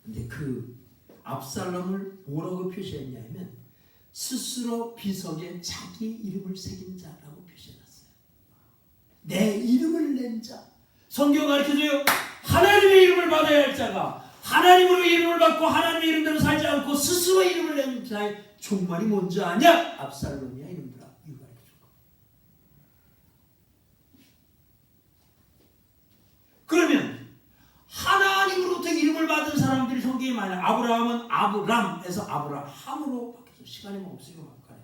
근데 그 압살롬을 뭐라고 표시했냐면 스스로 비석에 자기 이름을 새긴 자라고 표시해놨어요. 내 이름을 낸 자. 성경 가르쳐줘요. 하나님의 이름을 받아야 할 자가 하나님으로 이름을 받고 하나님의 이름대로 살지 않고 스스로 이름을 낸 자의 종말이 뭔지 아냐? 압살롬이야 이름들아. 이거 가르쳐줘. 그러면 하나님으로부터 이름을 받은 사람들이 성경에 많아요. 아브라함은 아브람에서 아브라함으로 바뀌었어. 시간이 뭐 없으니까 바꿔요.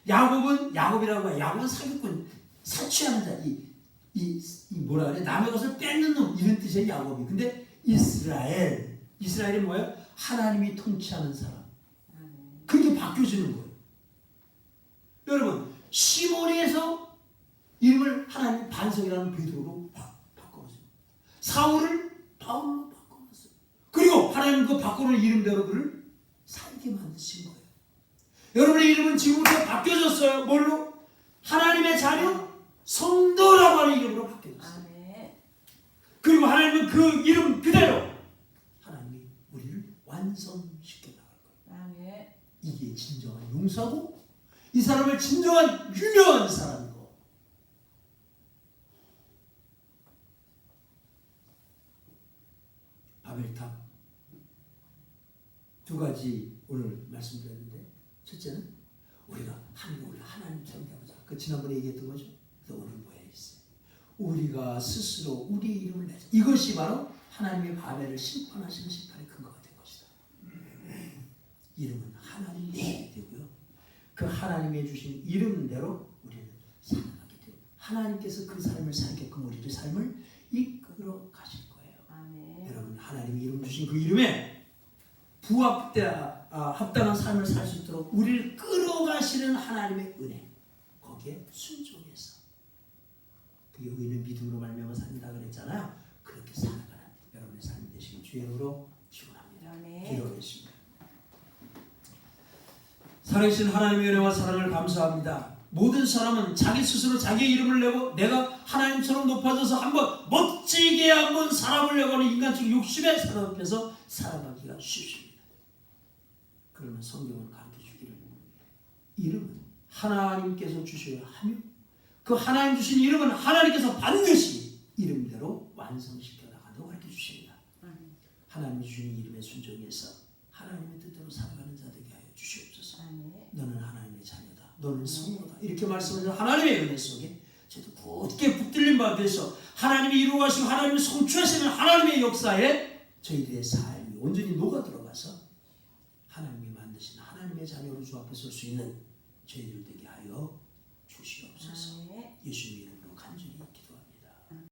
야곱은 야곱이라고 해요. 야곱은 사기꾼, 사취하는 자, 이 뭐라 그래? 남의 것을 뺏는 놈 이런 뜻이에요. 야곱이. 근데 이스라엘이 뭐예요? 하나님이 통치하는 사람. 그게 바뀌어지는 거예요. 여러분 시몬에서 이름을 하나님 반석이라는 베드로로 바꿔놨어요. 사울을 바울로 바꿔놨어요. 그리고 하나님 그 바꾸는 이름대로 그를 살게 만드신 거예요. 여러분의 이름은 지금부터 바뀌어졌어요. 뭘로? 하나님의 자녀 성도라고 하는 이름으로 바뀌어졌어요. 그리고 하나님은 그 이름 그대로 하나님이 우리를 완성시켜 나갈 거예요. 이게 진정한 용사고 이 사람을 진정한 유명한 사람이고 바벨탑 두 가지 오늘 말씀드렸는데 첫째는 우리가 하나님처럼 되보자. 그 지난번에 얘기했던 거죠. 그래서 오늘 뭐에 있어요? 우리가 스스로 우리 이름을 내자. 이것이 바로 하나님의 바벨을 심판하시는 심판의 근거가 된 것이다. 이름은 하나님이 주시게 되고요. 그 하나님이 주신 이름대로 우리는 살아가게 돼요. 하나님께서 그 삶을 살게끔 우리의 삶을 이끌어 가실 거예요. 아멘. 여러분 하나님이 이름 주신 그 이름에 합당한 삶을 살 수 있도록 우리를 끌어가시는 하나님의 은혜 거기에 순종해서 그 여기는 믿음으로 말미암아 산다 그랬잖아요. 그렇게 살아가는 여러분의 삶이 되시길 주의 이름으로 축원합니다. 기도하겠습니다. 살아계신 하나님의 은혜와 사랑을 감사합니다. 모든 사람은 자기 스스로 자기의 이름을 내고 내가 하나님처럼 높아져서 한번 멋지게 한번 살아보려고 하는 인간적 욕심에 사로잡혀서 살아가기가 쉽습니다. 그러면 성경은 가르쳐주기를 이름은 하나님께서 주셔야 하며 그 하나님 주신 이름은 하나님께서 반드시 이름대로 완성시켜 나가도록 가르쳐주십니다. 하나님이 주신 이름에 순종해서 하나님의 뜻대로 살아가는 자 되게 하여 주시옵소서. 너는 하나님의 자녀다. 너는 성도다. 이렇게 말씀하신 하나님의 은혜 속에 저도 굳게 붙들린 바 돼서 하나님이 이루어가시고 하나님이 성취하시는 하나님의 역사에 저희들의 삶이 온전히 녹아 들어가서 하나님이 만드신 하나님의 자녀로 주 앞에 설 수 있는 저희들 되게 하여 주시옵소서. 예수님 이름